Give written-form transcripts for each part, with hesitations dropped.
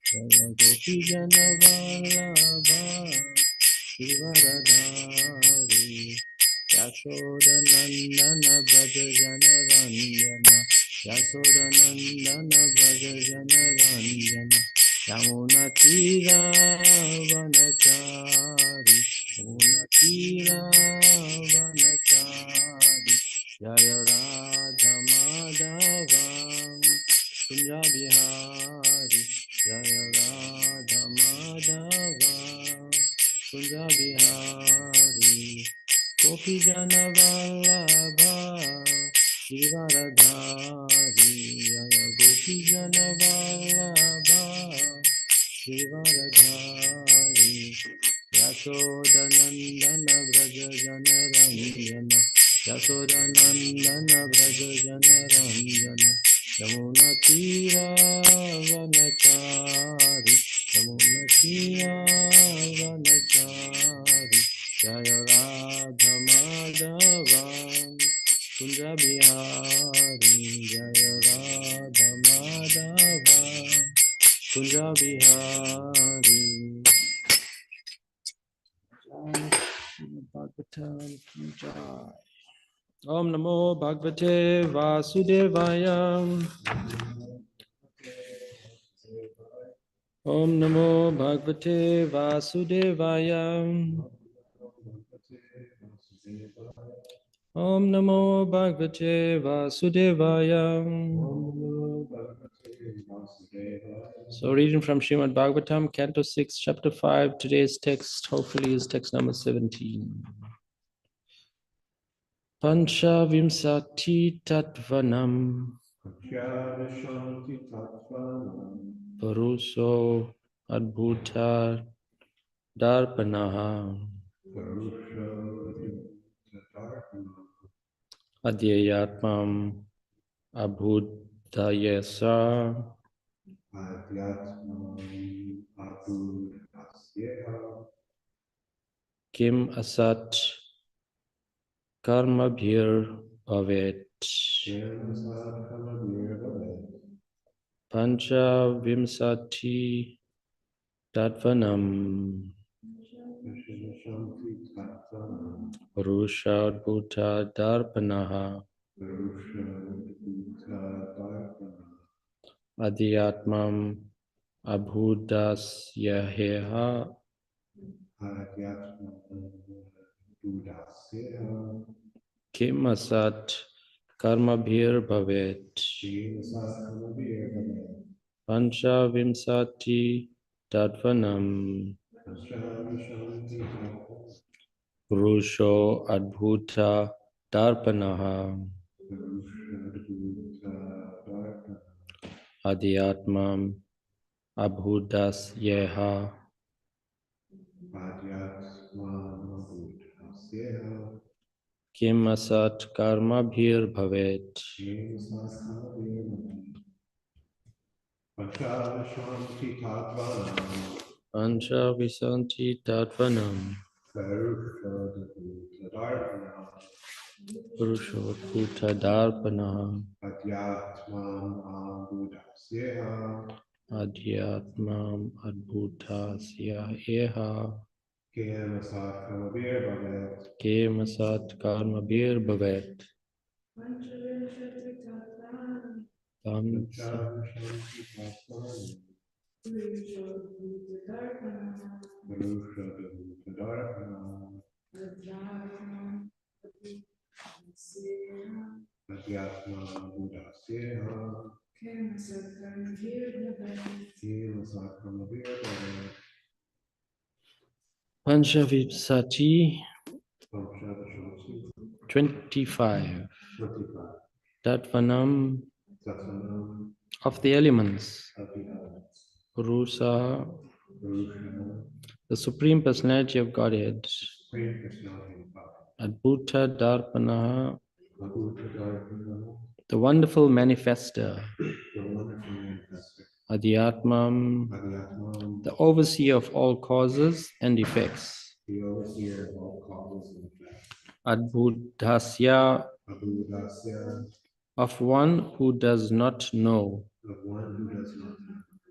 Jaya Gopi Jana Vallabha Shivaradhari Yashodanandana Braja Jana Ranjana Yashodanandana Braja Jana Ranjana Yamuna Tira Vanachari Yamuna Tira Vanachari Jaya Radha Madhava Kunja Bihari Jaya Radha Madhava Kunja Bihari Gopi Jana Vallabha Shivaradhari Jaya Gopi Jana Vallabha Shivaradhari Yashodanandana Braja Jana Ranjana Yashodanandana Braja Jana Ranjana Yamuna Tira Vanachari Yamuna Tira Vanachari Jaya Radha Madhava Kunja Bihari Jaya Radha Madhava Kunja Bihari Bhagavatam Puja Om Namo Bhagavate Vasudevaya Om Namo Bhagavate Vasudevaya Om Namo Bhagavate Vasudevaya. So reading from Srimad Bhagavatam, Canto 6, Chapter 5. Today's text, hopefully, is text number 17. Pancha Vimsati Tatvanam Paruso Adbhuta Darpanaha Adyayatmam Abhudayasa Kim Asat Karmabhir Bhavet Pancha Vimsati Tatvanam Purusha Bhuta Darpanaha Adhyatmam Abhudasyaheha Kim Asat Karmabhir Bhavet Pancha Vimsati Tatvanam Purusho Adbhuta Darpanaha Adhyatmam Abhudasyeha Kim Asat Karmabhir Bhavet Pancha Visanti Tatvanam Purusho Adbhuta Darpanaha Adhyatmam Adbhutasyaheha Kim Asat Karmabhir Bhavet Tam Panchavipsati 25 Tatvanam of the elements Purusa the Supreme Personality of Godhead Adbhuta Darpana the wonderful manifester Adhyatmam the overseer of all causes and effects Adbhutasya of one who does not know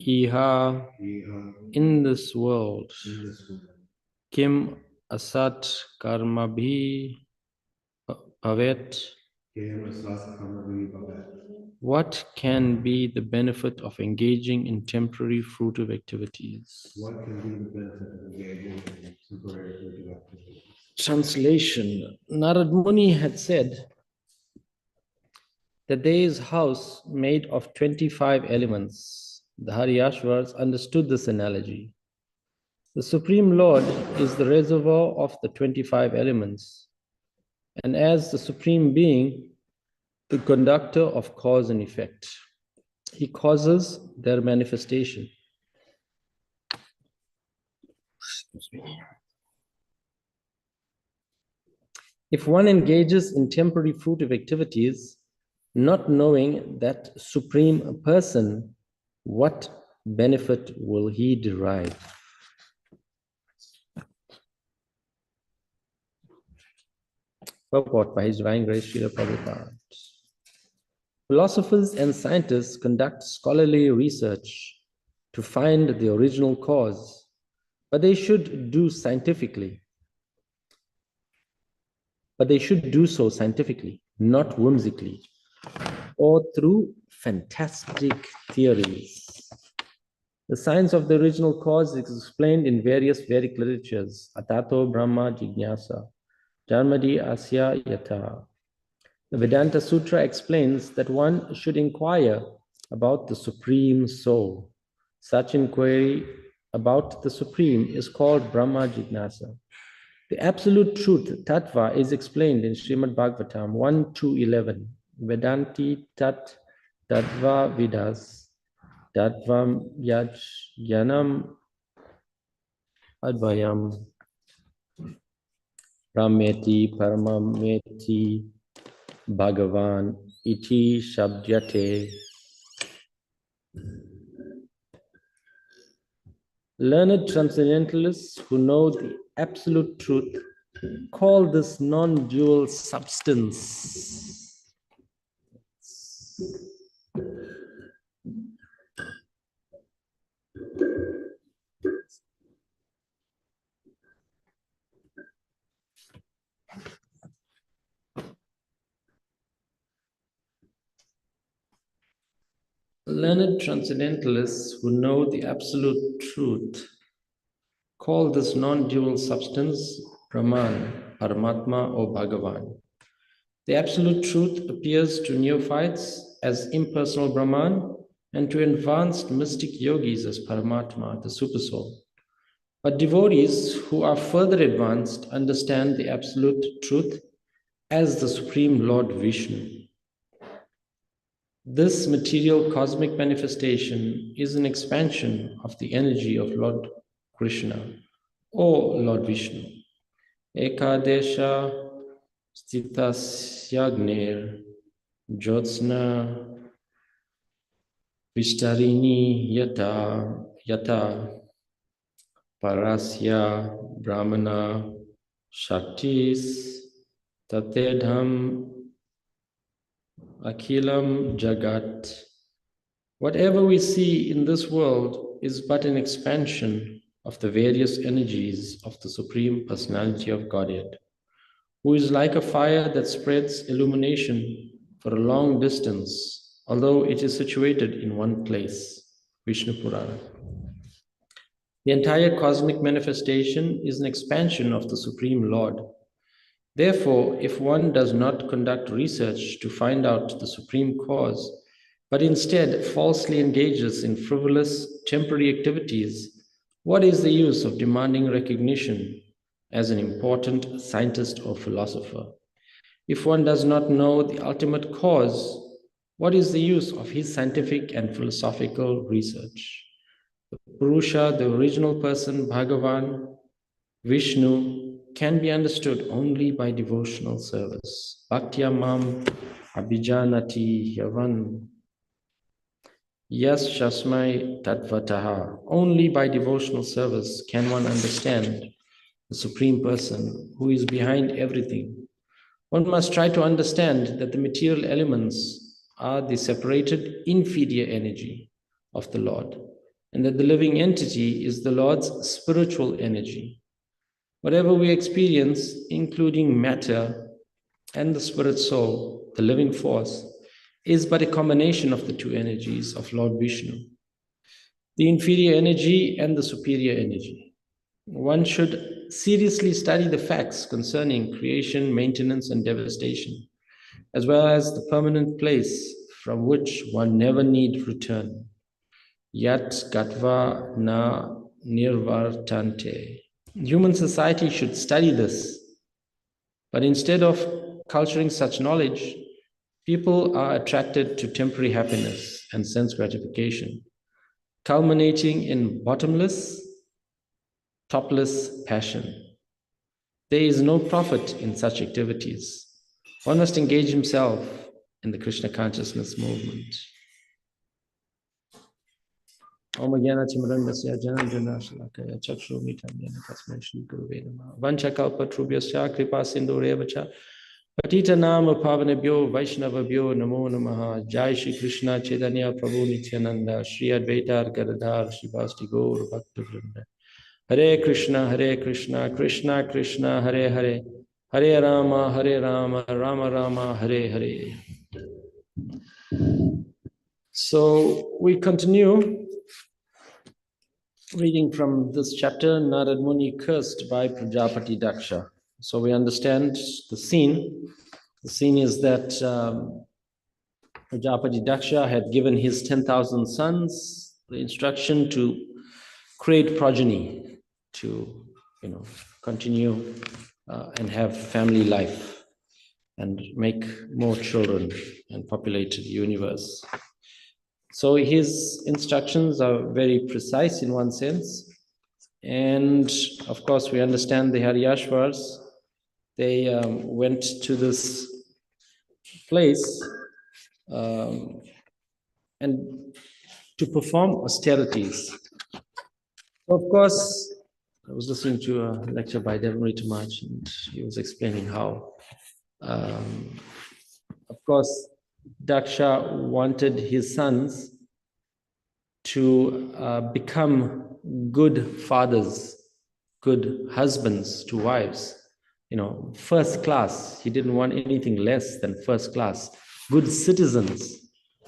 Iha, in this world, Kim asat karmabhi bhavet, what can be the benefit of engaging in temporary fruitive activities? What can be the benefit of engaging in temporary fruitive activities? Translation. Narad Muni had said that there is a house made of 25 elements. The Haryashvars understood this analogy. The Supreme Lord is the reservoir of the 25 elements, and as the Supreme Being, the conductor of cause and effect. He causes their manifestation. If one engages in temporary fruitive activities, not knowing that Supreme Person, what benefit will he derive? Purport by His Divine Grace Srila Prabhupada. Philosophers and scientists conduct scholarly research to find the original cause, but they should do scientifically. But they should do so scientifically, not whimsically, or through fantastic theories. The science of the original cause is explained in various Vedic literatures. Atato Brahma Jignasa, Janmadi Asya Yata. The Vedanta Sutra explains that one should inquire about the Supreme Soul. Such inquiry about the Supreme is called Brahma Jignasa. The absolute truth, Tattva, is explained in Srimad Bhagavatam 1-11. Vedanti Tat Tattva Vidas Tattvam Yaj Yanam Advayam Rameti Paramameti Bhagavan Iti Shabdyate. Learned transcendentalists who know the absolute truth call this non-dual substance. Learned transcendentalists who know the absolute truth call this non-dual substance Brahman, Paramatma, or Bhagavan. The absolute truth appears to neophytes as impersonal Brahman and to advanced mystic yogis as Paramatma, the Supersoul. But devotees who are further advanced understand the absolute truth as the Supreme Lord Vishnu. This material cosmic manifestation is an expansion of the energy of Lord Krishna or Lord Vishnu. Ekadesha Stitasyagner Jyotsna Vistarini Yata Parasya Brahmana Shaktis Tatedham Akhilam Jagat. Whatever we see in this world is but an expansion of the various energies of the Supreme Personality of Godhead, who is like a fire that spreads illumination for a long distance, although it is situated in one place. Vishnu Purana. The entire cosmic manifestation is an expansion of the Supreme Lord. Therefore, if one does not conduct research to find out the supreme cause, but instead falsely engages in frivolous, temporary activities, what is the use of demanding recognition as an important scientist or philosopher? If one does not know the ultimate cause, what is the use of his scientific and philosophical research? The Purusha, the original person, Bhagavan, Vishnu, can be understood only by devotional service. Bhaktyamam abhijanati yavan yas shasmai tatvataha. Only by devotional service can one understand the Supreme Person who is behind everything. One must try to understand that the material elements are the separated inferior energy of the Lord. and that the living entity is the Lord's spiritual energy. Whatever we experience, including matter and the spirit soul, the living force, is but a combination of the two energies of Lord Vishnu, the inferior energy and the superior energy. One should seriously study the facts concerning creation, maintenance, and devastation, as well as the permanent place from which one never need return. Yat gatva na nirvartante. Human society should study this, but instead of culturing such knowledge, people are attracted to temporary happiness and sense gratification, culminating in bottomless, topless passion. There is no profit in such activities. One must engage himself in the Krishna consciousness movement. Om Jnana Timirandasya Jananjana Shalakaya Chakshurmitam Yena Tasmai Shri Gurave Namaha Vanchakalpa Trubhyasya Kripa Sindhurevacha Patita Nama Pavanebhyo Vaishnavabhyo Namo Namaha Jai Shri Krishna Chaitanya Prabhu Nityananda Shri Advaitar Gadadhar Shivasti Gaur Bhaktavrinda Hare Krishna Krishna Krishna Hare Hare Hare Rama Rama Rama Hare Hare. So we continue reading from this chapter, Narad Muni cursed by Prajapati Daksha. So we understand the scene. The scene is that Prajapati Daksha had given his 10,000 sons the instruction to create progeny, to continue and have family life and make more children and populate the universe. So his instructions are very precise in one sense. And of course, we understand the Haryashvars. They went to this place and to perform austerities. Of course, I was listening to a lecture by Devamrita Maharaj, and he was explaining how, of course, Daksha wanted his sons to become good fathers, good husbands to wives, first class. He didn't want anything less than first class, good citizens,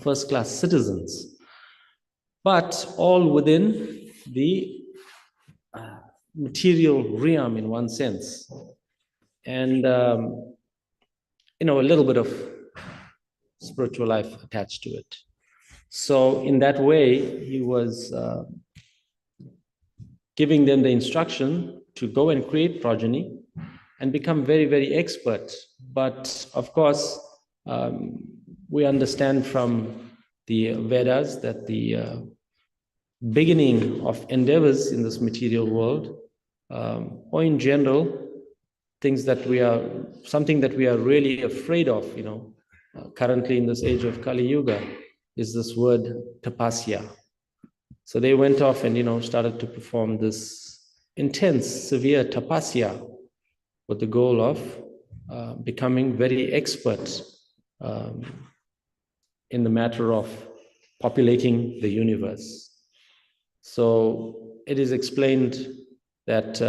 first class citizens, but all within the material realm in one sense, and a little bit of spiritual life attached to it. So in that way, he was giving them the instruction to go and create progeny and become very, very expert. But of course, we understand from the Vedas that the beginning of endeavors in this material world, or in general, something that we are really afraid of, currently in this age of Kali Yuga, is this word tapasya. So they went off and started to perform this intense, severe tapasya with the goal of becoming very expert in the matter of populating the universe. So it is explained that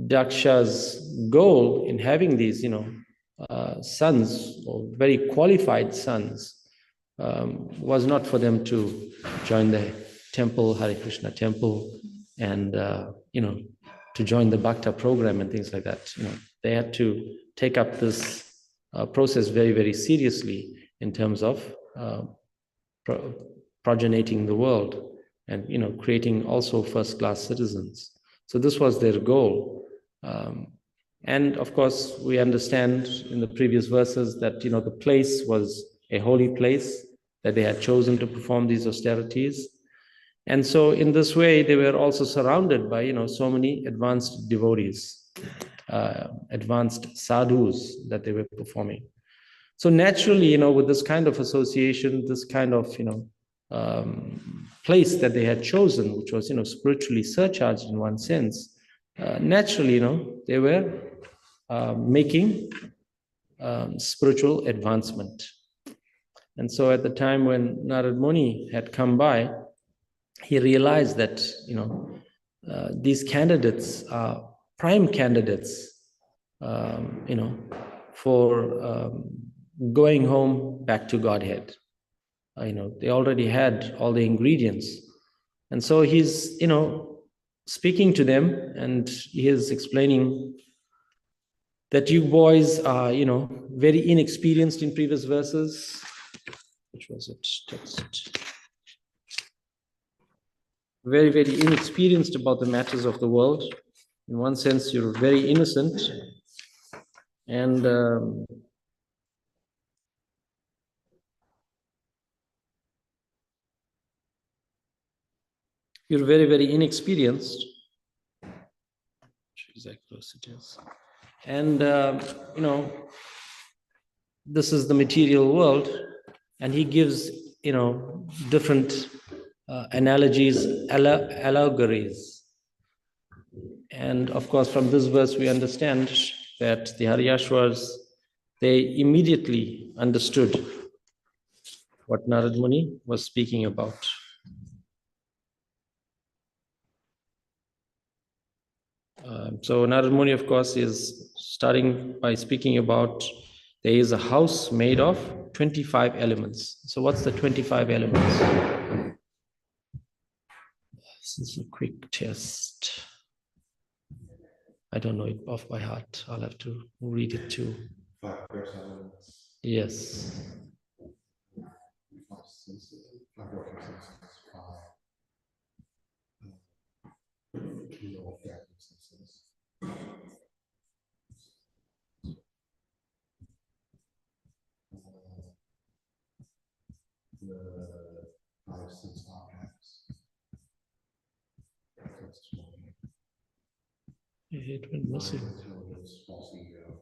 Daksha's goal in having these sons, or very qualified sons, was not for them to join the temple, Hare Krishna temple, and to join the Bhakta program and things like that. They had to take up this process very, very seriously in terms of progeniting the world and creating also first-class citizens. So this was their goal. And of course, we understand in the previous verses that the place was a holy place that they had chosen to perform these austerities. And so in this way, they were also surrounded by so many advanced devotees, advanced sadhus that they were performing. So naturally, with this kind of association, this kind of place that they had chosen, which was spiritually surcharged in one sense, naturally they were making spiritual advancement. And so at the time when Narad Muni had come by, he realized that, these candidates are prime candidates, for going home back to Godhead. They already had all the ingredients. And so he's, speaking to them, and he is explaining that you boys are, very inexperienced in previous verses. Which was it? Text. Very, very inexperienced about the matters of the world. In one sense, you're very innocent, and you're very, very inexperienced. Exact verse it is. And this is the material world, and he gives, different analogies, allegories. And of course, from this verse, we understand that the Haryashvas, they immediately understood what Narad Muni was speaking about. So Narad Muni, of course, is starting by speaking about there is a house made of 25 elements. So what's the 25 elements? This is a quick test. I don't know it off by heart. I'll have to read it too. 5 elements. Yes. 5 senses. 5 senses. 5 olfactory senses. The 5 sense objects. That's 20. It went missing. Intelligence, false ego.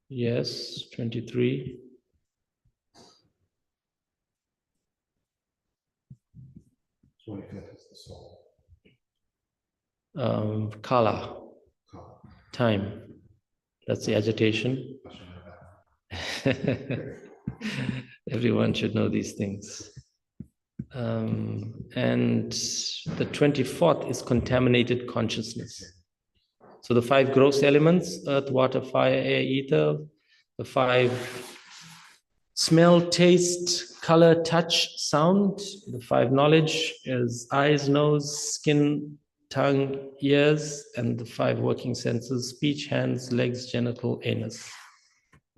Yes, 23. 25th is the soul. Kala, time. That's the agitation. Everyone should know these things. And the 24th is contaminated consciousness. So the 5 gross elements, earth, water, fire, air, ether, the 5 smell, taste, color, touch, sound, the 5 knowledge is eyes, nose, skin, tongue, ears, and the 5 working senses, speech, hands, legs, genital, anus.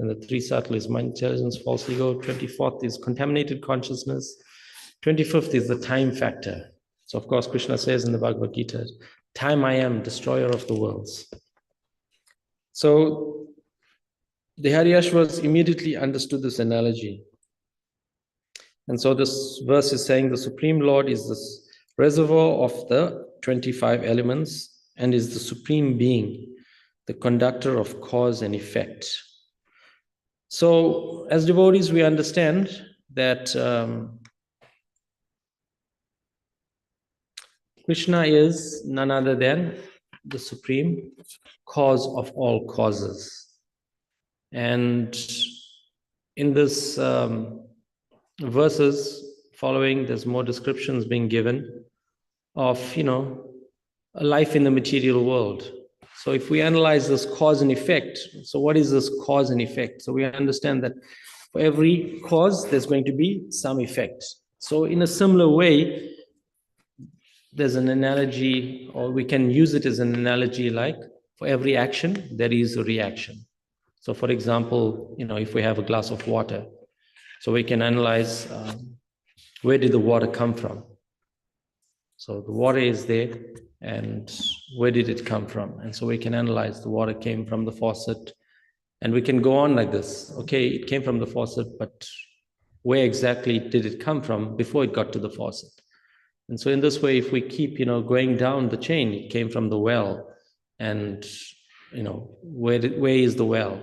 And the 3 subtle is mind, intelligence, false ego. 24th is contaminated consciousness. 25th is the time factor. So of course, Krishna says in the Bhagavad Gita, time I am, destroyer of the worlds. So the Haryashvas immediately understood this analogy. And so this verse is saying the Supreme Lord is this reservoir of the 25 elements and is the Supreme Being, the conductor of cause and effect. So as devotees, we understand that Krishna is none other than the supreme cause of all causes. And in this verses following, there's more descriptions being given of, a life in the material world. So if we analyze this cause and effect, so what is this cause and effect? So we understand that for every cause, there's going to be some effect. So in a similar way, there's an analogy, or we can use it as an analogy, like for every action, there is a reaction. So for example, if we have a glass of water, so we can analyze where did the water come from? So the water is there, and where did it come from? And so we can analyze the water came from the faucet, and we can go on like this. Okay, it came from the faucet, but where exactly did it come from before it got to the faucet? And so in this way, if we keep, going down the chain, it came from the well, and, where is the well,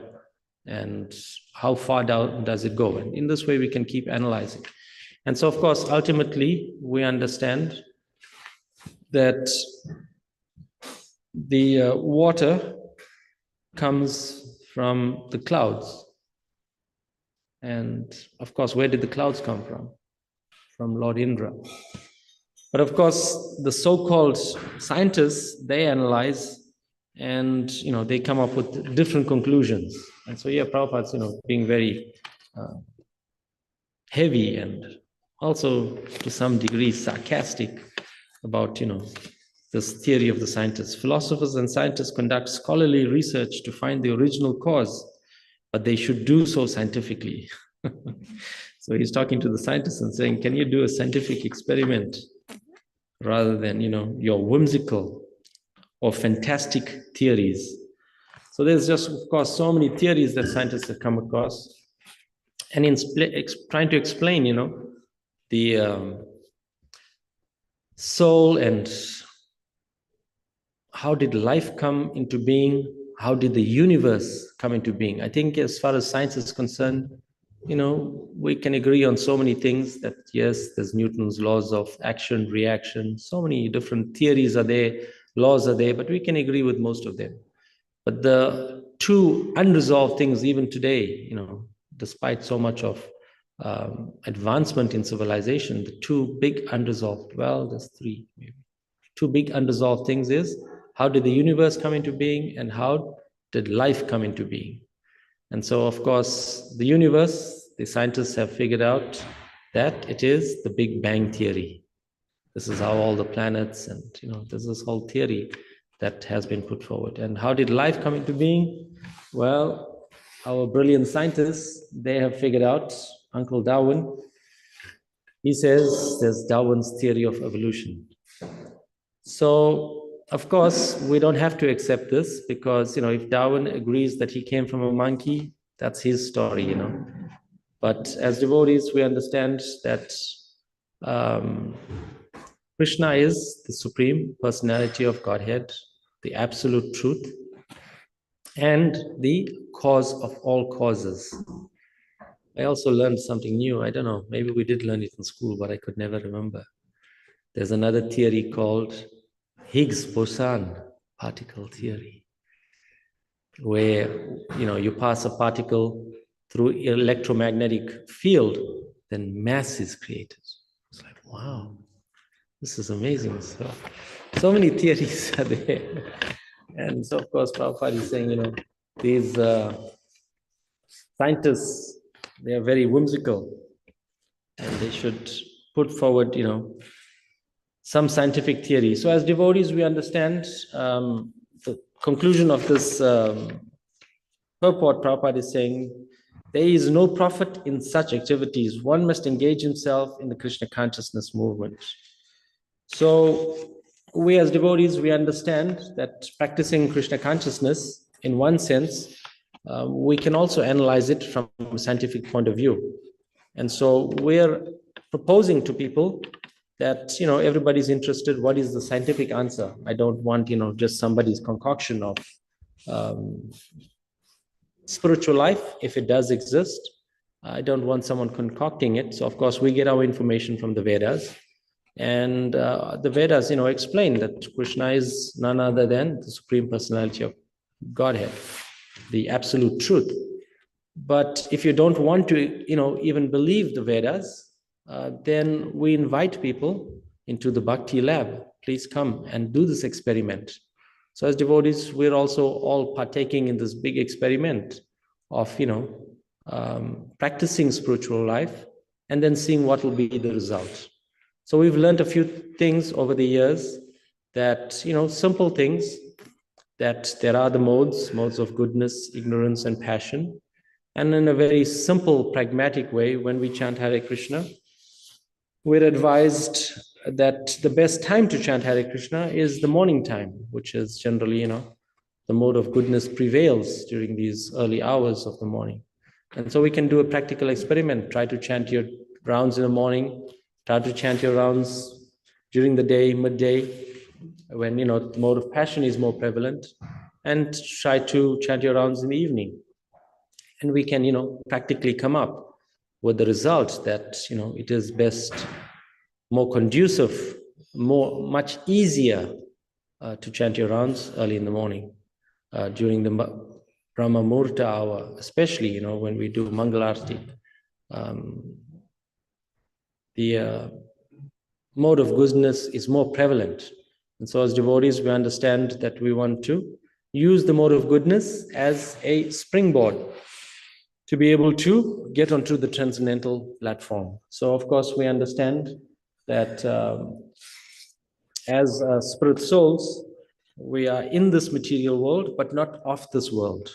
and how far down does it go? And in this way, we can keep analyzing. And so, of course, ultimately, we understand that the water comes from the clouds. And of course, where did the clouds come from? From Lord Indra. But of course, the so-called scientists, they analyze and, they come up with different conclusions. And so, yeah, Prabhupada's, being very heavy and also to some degree sarcastic about, this theory of the scientists. Philosophers and scientists conduct scholarly research to find the original cause, but they should do so scientifically. So he's talking to the scientists and saying, can you do a scientific experiment rather than, your whimsical or fantastic theories? So there's just, of course, so many theories that scientists have come across. And in trying to explain, the soul and how did life come into being, how did the universe come into being. I think as far as science is concerned, we can agree on so many things that, yes, there's Newton's laws of action, reaction, so many different theories are there, laws are there, but we can agree with most of them. But the two unresolved things even today, despite so much of advancement in civilization, the two big unresolved, well, there's three maybe. Two big unresolved things is, how did the universe come into being and how did life come into being? And so, of course, the universe, the scientists have figured out that it is the Big Bang theory. This is how all the planets and, there's this whole theory that has been put forward. And how did life come into being? Well, our brilliant scientists, they have figured out, Uncle Darwin, he says there's Darwin's theory of evolution. So, of course, we don't have to accept this because, if Darwin agrees that he came from a monkey, that's his story, But as devotees, we understand that Krishna is the Supreme Personality of Godhead, the absolute truth, and the cause of all causes. I also learned something new. I don't know, maybe we did learn it in school, but I could never remember. There's another theory called Higgs boson particle theory, where you pass a particle through electromagnetic field, then mass is created. It's like, wow, this is amazing. So many theories are there. And so, of course, Prabhupada is saying, these scientists, they are very whimsical and they should put forward, some scientific theory. So as devotees, we understand the conclusion of this purport. Prabhupada is saying, there is no profit in such activities. One must engage himself in the Krishna consciousness movement. So we as devotees, we understand that practicing Krishna consciousness, in one sense, we can also analyze it from a scientific point of view. And so we're proposing to people that, everybody's interested, what is the scientific answer? I don't want, just somebody's concoction of spiritual life, if it does exist. I don't want someone concocting it. So, of course, we get our information from the Vedas. And the Vedas, explain that Krishna is none other than the Supreme Personality of Godhead, the absolute truth. But if you don't want to, even believe the Vedas, then we invite people into the Bhakti lab. Please come and do this experiment. So as devotees, we're also all partaking in this big experiment of, practicing spiritual life and then seeing what will be the result. So we've learned a few things over the years that, simple things, that there are the modes of goodness, ignorance, and passion. And in a very simple, pragmatic way, when we chant Hare Krishna, we're advised that the best time to chant Hare Krishna is the morning time, which is generally, the mode of goodness prevails during these early hours of the morning. And so we can do a practical experiment. Try to chant your rounds in the morning, try to chant your rounds during the day, midday, when, the mode of passion is more prevalent, and try to chant your rounds in the evening. And we can, practically come up with the result that, it is best, more conducive, much easier to chant your rounds early in the morning during the Brahma Murta hour, especially, when we do Mangalarti. The mode of goodness is more prevalent. And so as devotees, we understand that we want to use the mode of goodness as a springboard to be able to get onto the transcendental platform. So of course, we understand that as spirit souls, we are in this material world, but not of this world.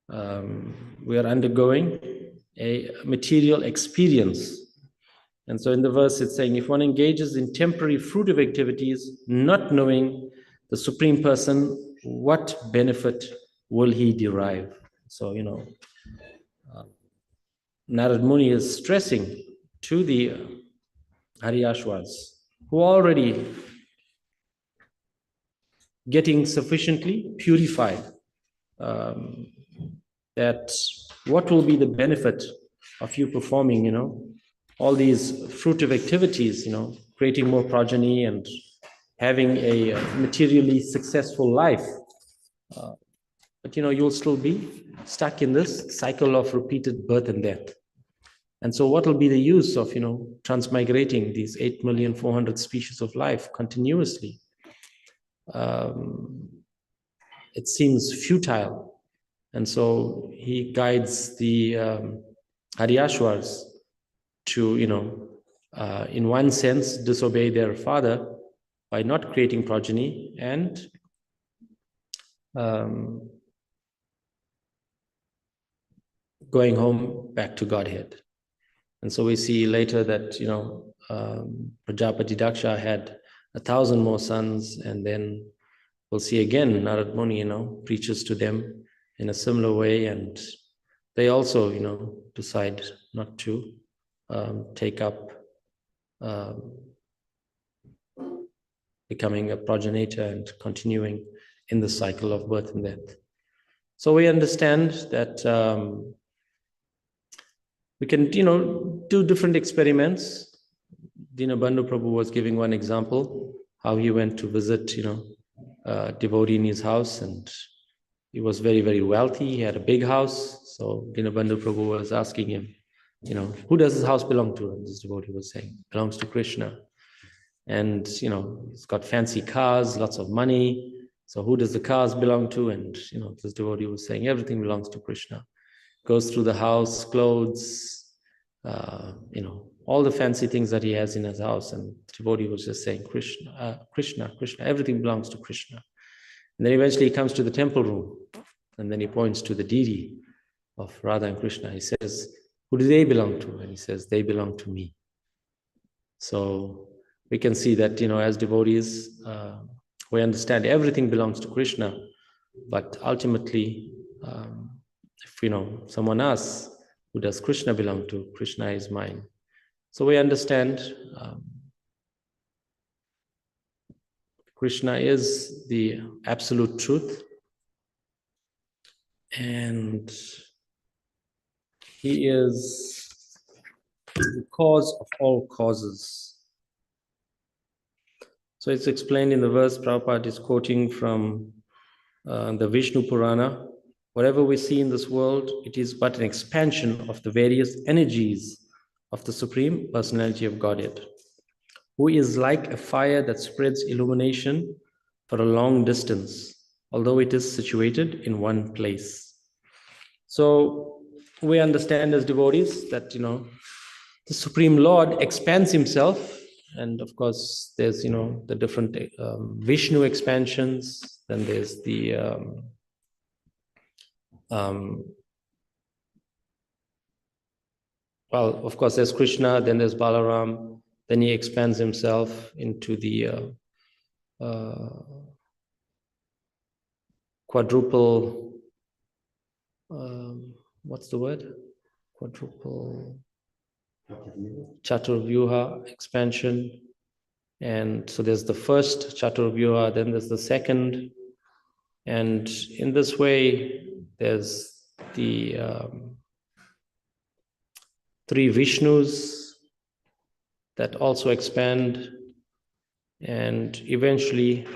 We are undergoing a material experience. And so in the verse, it's saying, if one engages in temporary fruitive activities, not knowing the Supreme Person, what benefit will he derive? So, Narad Muni is stressing to the Haryashvas, who are already getting sufficiently purified, that what will be the benefit of you performing, all these fruitive activities, creating more progeny and having a materially successful life. But, you'll still be stuck in this cycle of repeated birth and death. And so what will be the use of, transmigrating these 8,400,000 species of life continuously? It seems futile. And so he guides the Haryashvas to, in one sense, disobey their father by not creating progeny and going home back to Godhead. And so we see later that, Prajapati Daksha had 1,000 more sons, and then we'll see again Narad Muni, preaches to them in a similar way, and they also, decide not to take up becoming a progenitor and continuing in the cycle of birth and death. So we understand that we can, do different experiments. Dinabandhu Prabhu was giving one example, how he went to visit, a devotee in his house, and he was very, very wealthy. He had a big house. So Dinabandhu Prabhu was asking him, who does this house belong to? And this devotee was saying, belongs to Krishna. And, he's got fancy cars, lots of money. So who does the cars belong to? And, this devotee was saying, everything belongs to Krishna. Goes through the house, clothes, all the fancy things that he has in his house. And the devotee was just saying, Krishna, Krishna, Krishna, everything belongs to Krishna. And then eventually he comes to the temple room, and then he points to the deity of Radha and Krishna. He says, who do they belong to? And he says, they belong to me. So we can see that, as devotees, we understand everything belongs to Krishna, but ultimately, if someone asks, who does Krishna belong to? Krishna is mine. So we understand Krishna is the absolute truth, and he is the cause of all causes. So it's explained in the verse. Prabhupada is quoting from the Vishnu Purana. Whatever we see in this world, it is but an expansion of the various energies of the Supreme Personality of Godhead, who is like a fire that spreads illumination for a long distance, although it is situated in one place. So we understand as devotees that, the Supreme Lord expands himself. And of course, there's, the different Vishnu expansions. Then there's the well, of course, there's Krishna, then there's Balaram, then he expands himself into the quadruple, what's the word? Quadruple Chaturvyuha expansion. And so there's the first Chaturvyuha, then there's the second. And in this way, there's the 3 Vishnus that also expand. And eventually,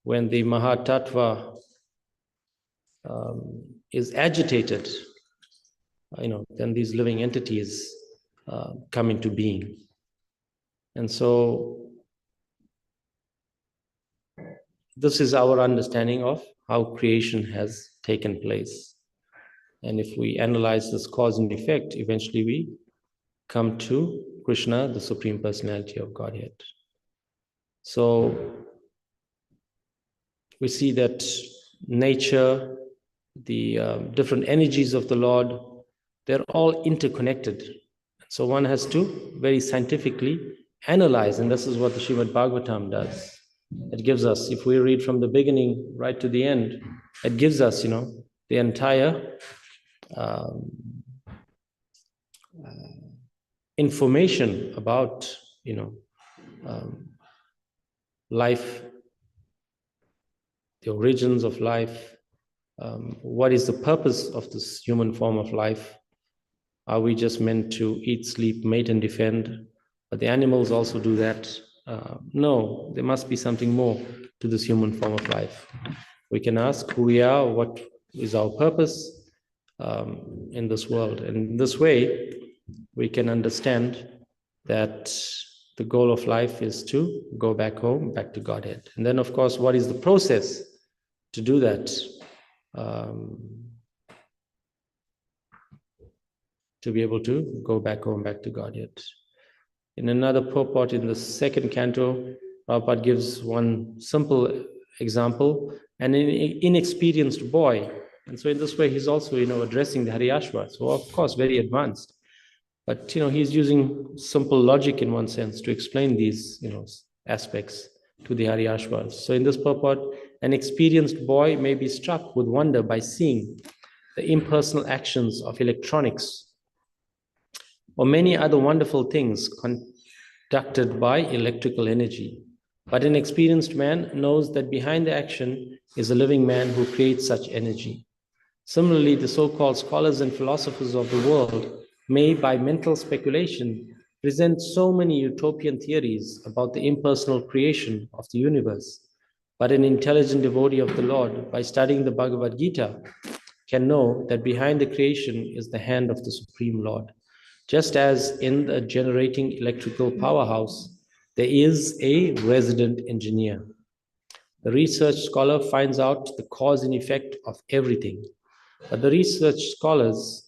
when the Mahatattva is agitated, then these living entities come into being. And so this is our understanding of how creation has taken place. And if we analyze this cause and effect, eventually we come to Krishna, the Supreme Personality of Godhead. So we see that nature, the different energies of the Lord, they're all interconnected. So one has to very scientifically analyze, and this is what the Srimad Bhagavatam does. It gives us, if we read from the beginning right to the end, it gives us, the entire information about, life, the origins of life, what is the purpose of this human form of life. Are we just meant to eat, sleep, mate, and defend? But the animals also do that. No, there must be something more to this human form of life. We can ask who we are, what is our purpose in this world. And in this way, we can understand that the goal of life is to go back home, back to Godhead. And then, of course, what is the process to do that? To be able to go back home, back to Godhead. In another purport in the second canto, Prabhupada gives one simple example, an inexperienced boy. And so in this way, he's also, addressing the Haryashva. So of course, very advanced. But, he's using simple logic in one sense to explain these, aspects to the Haryashvas. So in this purport, an experienced boy may be struck with wonder by seeing the impersonal actions of electronics or many other wonderful things conducted by electrical energy. But an experienced man knows that behind the action is a living man who creates such energy. Similarly, the so-called scholars and philosophers of the world may, by mental speculation, present so many utopian theories about the impersonal creation of the universe. But an intelligent devotee of the Lord, by studying the Bhagavad Gita, can know that behind the creation is the hand of the Supreme Lord. Just as in the generating electrical powerhouse, there is a resident engineer. The research scholar finds out the cause and effect of everything. But research scholars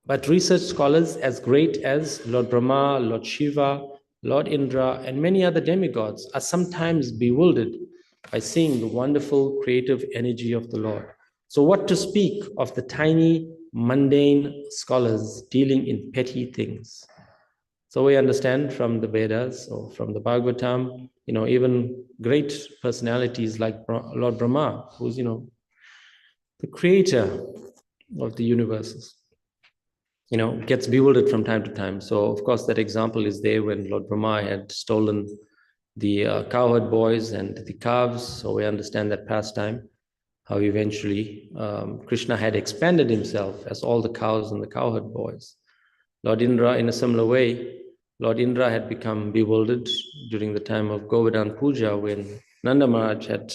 as great as Lord Brahma, Lord Shiva, Lord Indra, and many other demigods are sometimes bewildered by seeing the wonderful creative energy of the Lord. So what to speak of the tiny, mundane scholars dealing in petty things? So we understand from the Vedas or from the Bhagavatam, even great personalities like Lord Brahma, who's, the creator of the universes, gets bewildered from time to time. So, of course, that example is there when Lord Brahma had stolen the cowherd boys and the calves. So we understand that pastime, how eventually Krishna had expanded himself as all the cows and the cowherd boys. Lord Indra, in a similar way, Lord Indra had become bewildered during the time of Govardhan Puja when Nanda Maharaj had,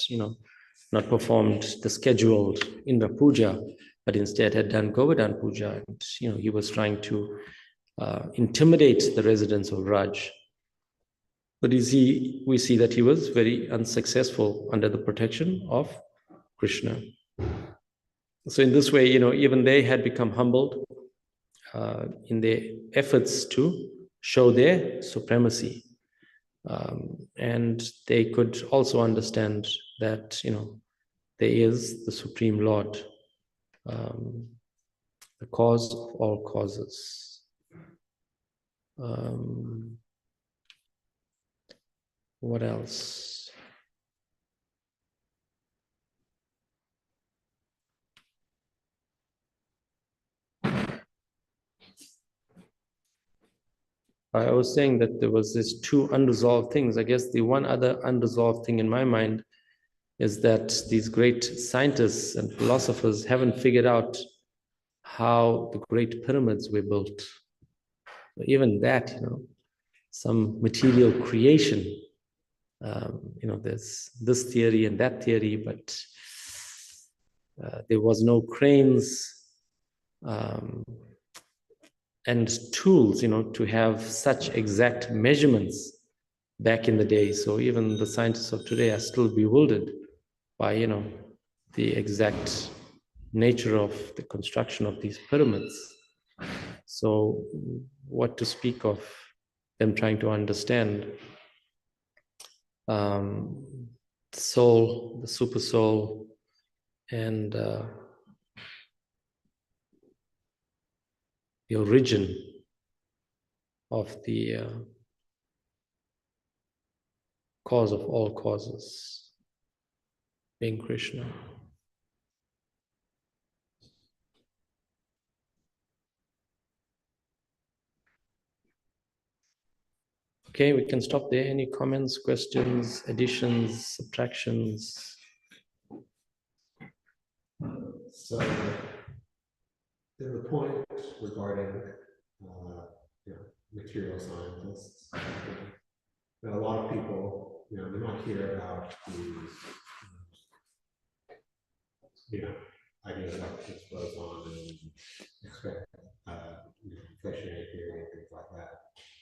not performed the scheduled Indra Puja, but instead had done Govardhan Puja. And, he was trying to intimidate the residents of Raj. But we see that he was very unsuccessful under the protection of Krishna. So in this way, even they had become humbled in their efforts to show their supremacy. And they could also understand that, there is the Supreme Lord, the cause of all causes. What else? I was saying that there was these two unresolved things. I guess the one other unresolved thing in my mind is that these great scientists and philosophers haven't figured out how the great pyramids were built. Even that, some material creation. There's this theory and that theory, but there was no cranes. and tools, to have such exact measurements back in the day. So even the scientists of today are still bewildered by, the exact nature of the construction of these pyramids. So what to speak of them trying to understand the soul, the super soul, and the origin of the cause of all causes, being Krishna. Okay, we can stop there. Any comments, questions, additions, subtractions? So, the point regarding material scientists, that a lot of people, they might hear about these, ideas like this goes on and expect inflationary theory and things like that.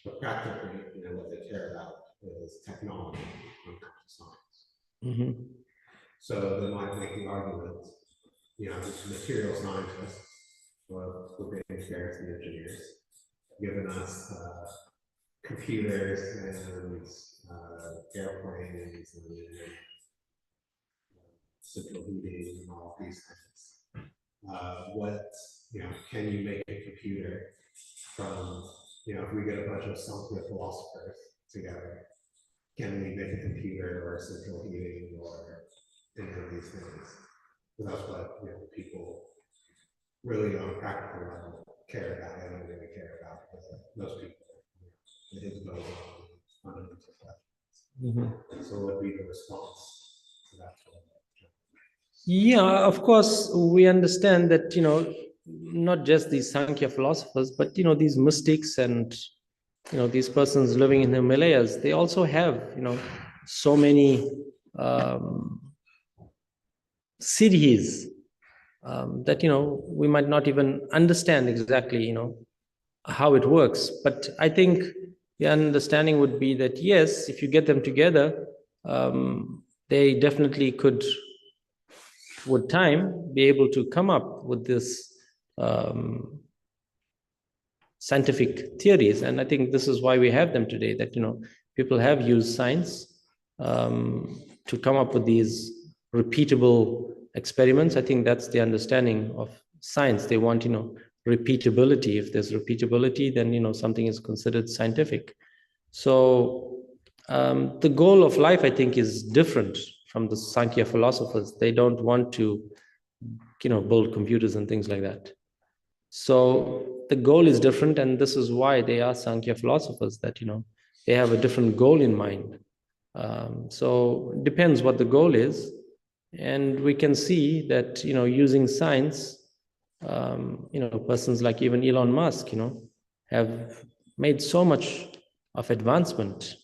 But practically, what they care about is technology when it comes to science. Mm-hmm. So they might make the argument, material scientists, well, we're being fair to the engineers, giving us computers and airplanes and central heating and all these things. Can you make a computer from, if we get a bunch of Sanskrit philosophers together, can we make a computer or central heating or any of these things? So that's what people really on a practical level care about. They don't really care about most people. It is goes on fundamental questions. Mm-hmm. So what would be the response to that? Yeah, of course, we understand that, not just these Sankhya philosophers, but, these mystics and, these persons living in the Himalayas, they also have, so many siddhis that, we might not even understand exactly, how it works. But I think the understanding would be that, yes, if you get them together, they definitely could, with time, be able to come up with this scientific theories. And I think this is why we have them today, that, people have used science to come up with these repeatable experiments. I think that's the understanding of science. They want, repeatability. If there's repeatability, then, something is considered scientific. So the goal of life, I think, is different from the Sankhya philosophers. They don't want to, build computers and things like that. So the goal is different, and this is why they are Sankhya philosophers, that, they have a different goal in mind. So it depends what the goal is. And we can see that, using science, persons like even Elon Musk, have made so much of advancement.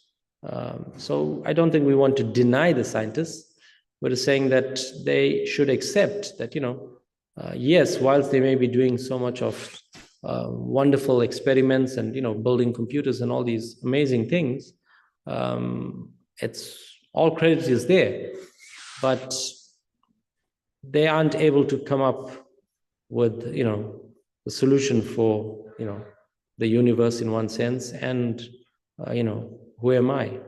So I don't think we want to deny the scientists. We're saying that they should accept that, yes, whilst they may be doing so much of wonderful experiments and, building computers and all these amazing things, it's all credit is there, but they aren't able to come up with, the solution for, the universe in one sense, and, who am I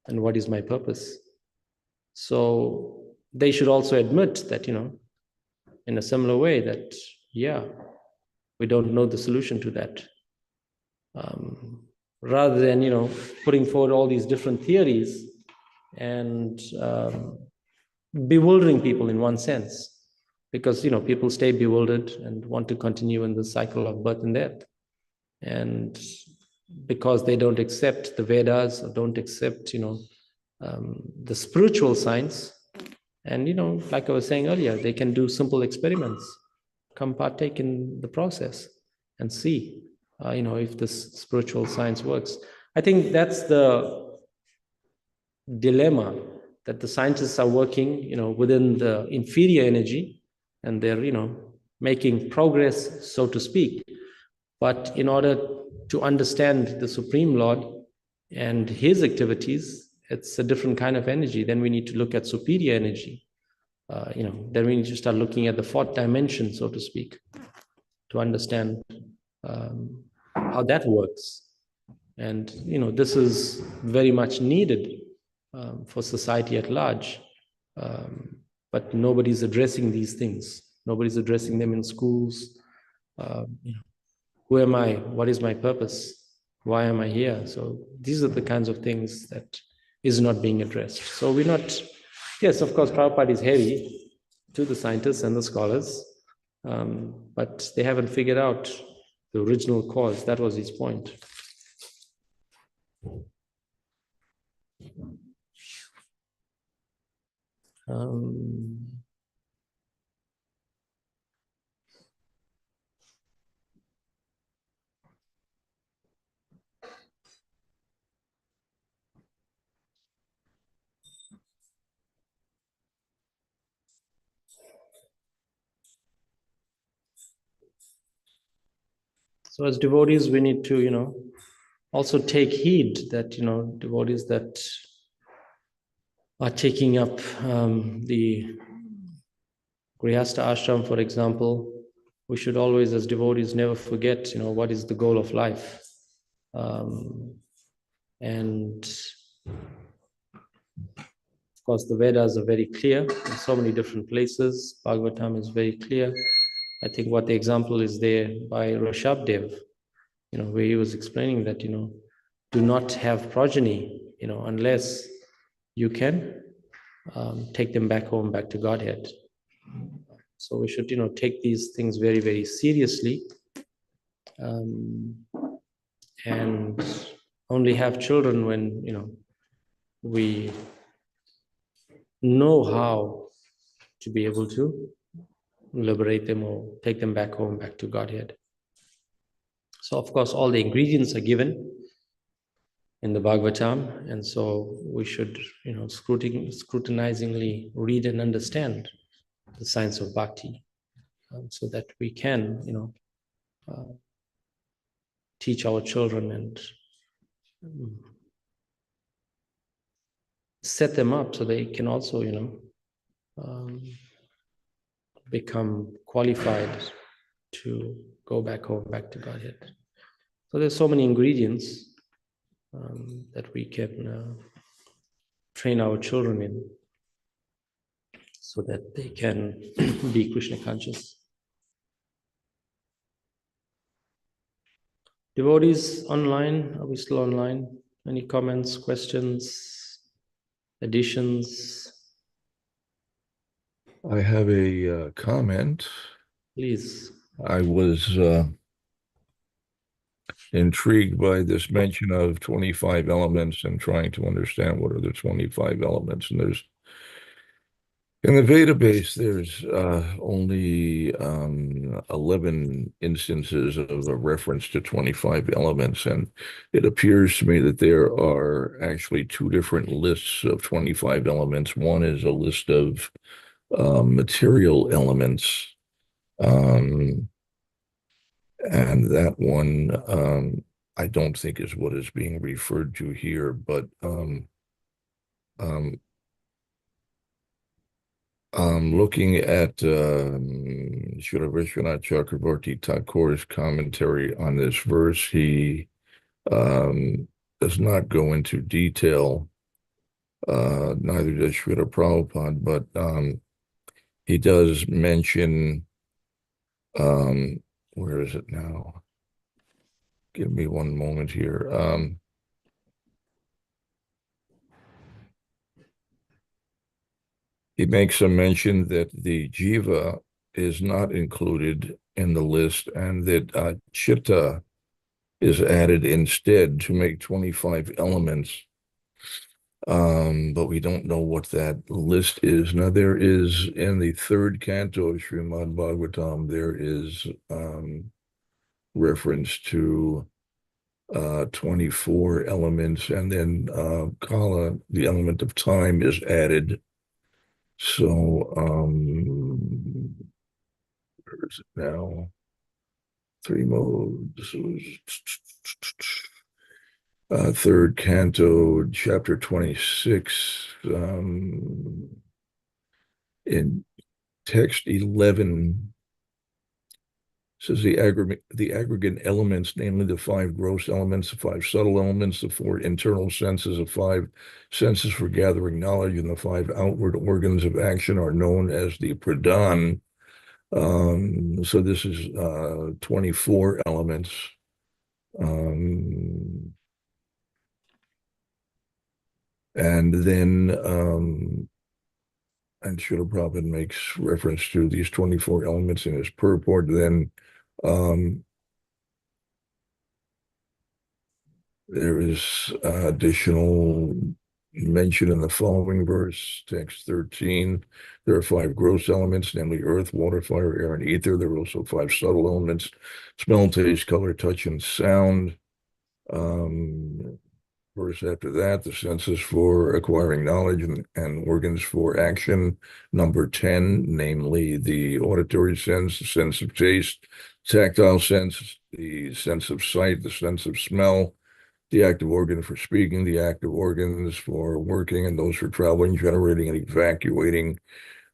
and what is my purpose? So they should also admit that, in a similar way, that, yeah, we don't know the solution to that. Rather than, putting forward all these different theories and bewildering people in one sense, because, people stay bewildered and want to continue in the cycle of birth and death. And because they don't accept the Vedas, or don't accept, the spiritual science, and, like I was saying earlier, they can do simple experiments, come partake in the process and see, if this spiritual science works. I think that's the dilemma, that the scientists are working, within the inferior energy, and they're, making progress, so to speak. But in order to understand the Supreme Lord and his activities, it's a different kind of energy. Then we need to look at superior energy. Then we need to start looking at the fourth dimension, so to speak, to understand how that works. And this is very much needed for society at large. But nobody's addressing these things. Nobody's addressing them in schools. Who am I? What is my purpose? Why am I here? So these are the kinds of things that is not being addressed. So we're not, yes, of course, Prabhupada is heavy to the scientists and the scholars, but they haven't figured out the original cause. That was his point. So as devotees, we need to, also take heed that, devotees that are taking up the Grihastha ashram, for example, we should always, as devotees, never forget, what is the goal of life. And of course, the Vedas are very clear in so many different places. Bhagavatam is very clear. I think what the example is there by Rishabdev, where he was explaining that, do not have progeny, unless you can take them back home, back to Godhead. So we should, take these things very, very seriously, and only have children when, we know how to be able to liberate them or take them back home, back to Godhead. So, of course, all the ingredients are given in the Bhagavatam, and so we should, scrutinizingly read and understand the science of bhakti, so that we can, teach our children and set them up so they can also, become qualified to go back home, back to Godhead. So there's so many ingredients that we can train our children in, so that they can be Krishna conscious. Devotees online, are we still online? Any comments, questions, additions? I have a comment. Please. I was intrigued by this mention of 25 elements and trying to understand what are the 25 elements. And there's, in the Veda base, there's only 11 instances of a reference to 25 elements. And it appears to me that there are actually two different lists of 25 elements. One is a list of material elements. And that one, I don't think is what is being referred to here, but looking at Srila Vishwanath Chakravarti Thakur's commentary on this verse, he does not go into detail, neither does Srila Prabhupada, but he does mention, where is it now? Give me one moment here. He makes a mention that the jiva is not included in the list, and that chitta is added instead to make 25 elements. But we don't know what that list is. Now, there is, in the third canto of Srimad Bhagavatam, there is reference to 24 elements, and then kala, the element of time, is added. So, where is it now? Three modes. Third canto, chapter 26. In text 11, says the aggregate elements, namely the five gross elements, the five subtle elements, the four internal senses, the five senses for gathering knowledge, and the five outward organs of action are known as the pradhan. So this is 24 elements. And then and Srila Prabhupada makes reference to these 24 elements in his purport. Then there is additional mention in the following verse, text 13. There are five gross elements, namely earth, water, fire, air, and ether. There are also five subtle elements, smell, taste, color, touch, and sound. Verse after that, the senses for acquiring knowledge and organs for action. Number 10, namely the auditory sense, the sense of taste, tactile sense, the sense of sight, the sense of smell, the active organ for speaking, the active organs for working, and those for traveling, generating, and evacuating.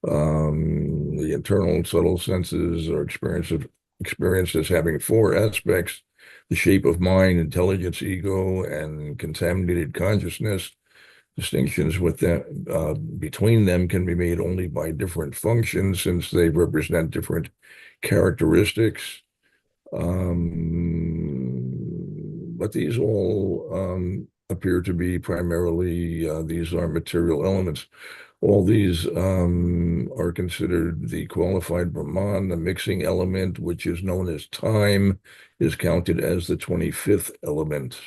The internal and subtle senses are experienced as having four aspects: the shape of mind, intelligence, ego, and contaminated consciousness. Distinctions with them between them can be made only by different functions, since they represent different characteristics. But these all appear to be primarily, these are material elements. All these are considered the qualified Brahman. The mixing element, which is known as time, is counted as the 25th element.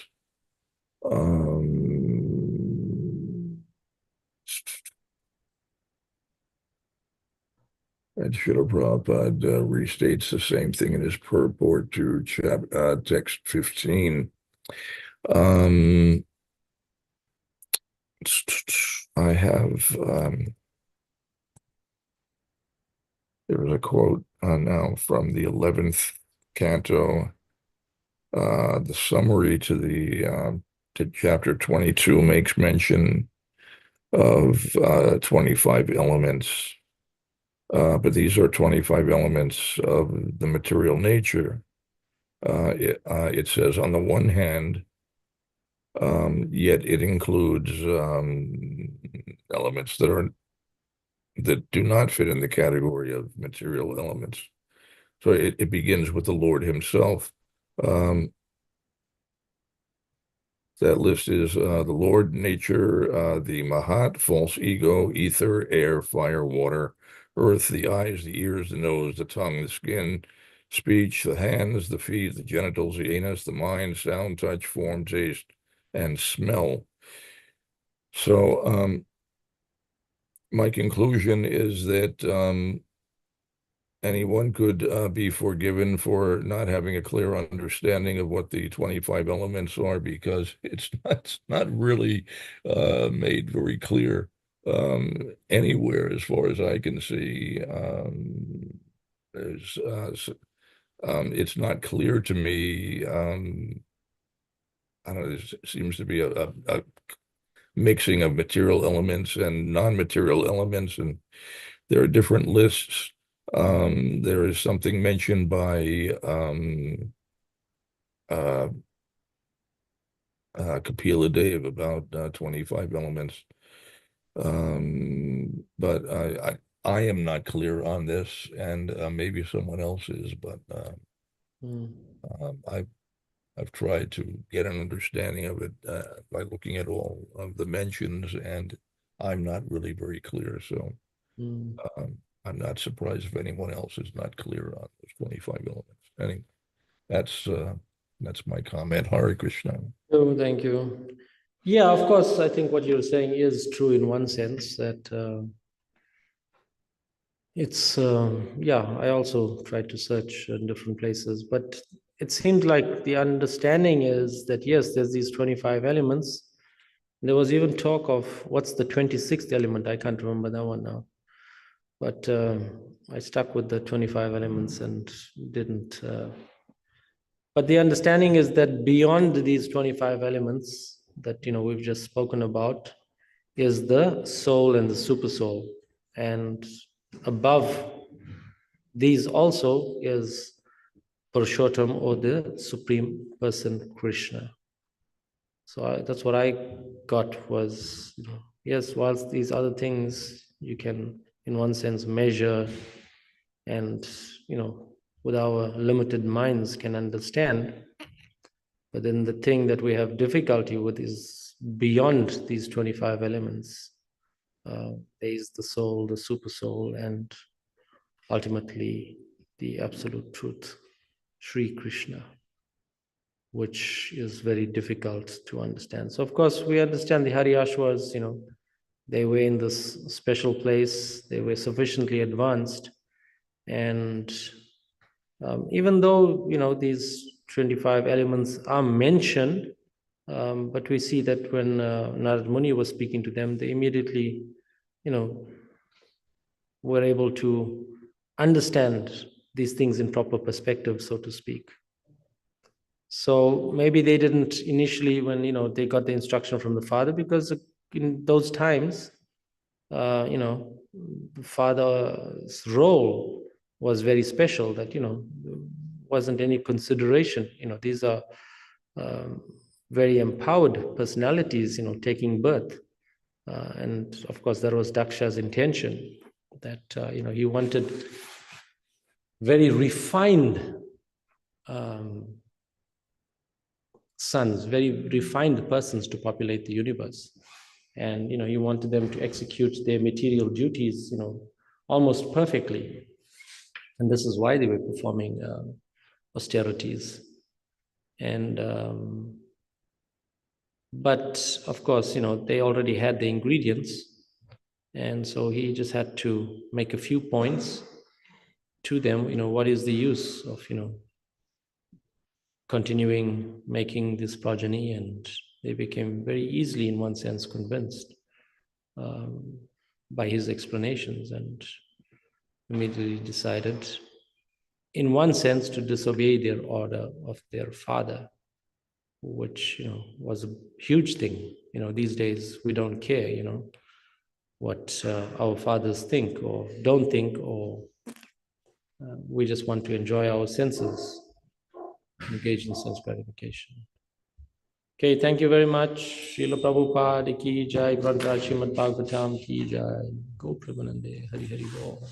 And Srila Prabhupada restates the same thing in his purport to text 15. I have, there's a quote now from the 11th canto. The summary to chapter 22 makes mention of 25 elements. But these are 25 elements of the material nature. It says, on the one hand, yet it includes elements that do not fit in the category of material elements. So it begins with the Lord himself. That list is the Lord, nature, the Mahat, false ego, ether, air, fire, water, earth, the eyes, the ears, the nose, the tongue, the skin, speech, the hands, the feet, the genitals, the anus, the mind, sound, touch, form, taste, and smell. So my conclusion is that anyone could be forgiven for not having a clear understanding of what the 25 elements are, because it's not really made very clear anywhere as far as I can see. It's not clear to me. I don't know, there seems to be a mixing of material elements and non-material elements, and there are different lists. There is something mentioned by Kapila Dev about 25 elements. But I am not clear on this, and maybe someone else is, but I've tried to get an understanding of it by looking at all of the mentions, and I'm not really very clear. So I'm not surprised if anyone else is not clear on those 25 elements. Anyway, that's my comment. Hare Krishna. Oh, thank you. Yeah, of course, I think what you're saying is true in one sense, that it's, yeah, I also tried to search in different places, but it seems like the understanding is that, yes, there's these 25 elements. There was even talk of what's the 26th element. I can't remember that one now. But I stuck with the 25 elements and didn't But the understanding is that beyond these 25 elements that we've just spoken about is the soul and the super soul. And above these also is Purushottam, or the Supreme Person Krishna. So that's what I got was, yes, whilst these other things you can, in one sense, measure and, with our limited minds can understand, but then the thing that we have difficulty with is beyond these 25 elements. There is the soul, the super soul, and ultimately the absolute truth, Sri Krishna, which is very difficult to understand. So of course we understand the Haryashvas, they were in this special place, they were sufficiently advanced, and even though these 25 elements are mentioned, but we see that when Narad Muni was speaking to them, they immediately were able to understand these things in proper perspective, so to speak. So maybe they didn't initially when they got the instruction from the father, because in those times the father's role was very special, that wasn't any consideration. These are very empowered personalities taking birth, and of course that was Daksha's intention, that he wanted very refined sons, very refined persons to populate the universe. And he wanted them to execute their material duties almost perfectly. And this is why they were performing austerities. And but of course they already had the ingredients, and so he just had to make a few points to them. What is the use of continuing making this progeny? And they became very easily, in one sense, convinced by his explanations, and immediately decided, in one sense, to disobey their order of their father, which was a huge thing. These days we don't care what our fathers think or don't think, or we just want to enjoy our senses, engage in sense gratification. Okay, thank you very much. Srila Prabhupada ki jai, Granth Srimad Bhagavatam ki jai, Go Premanande, Hari Hari Bol.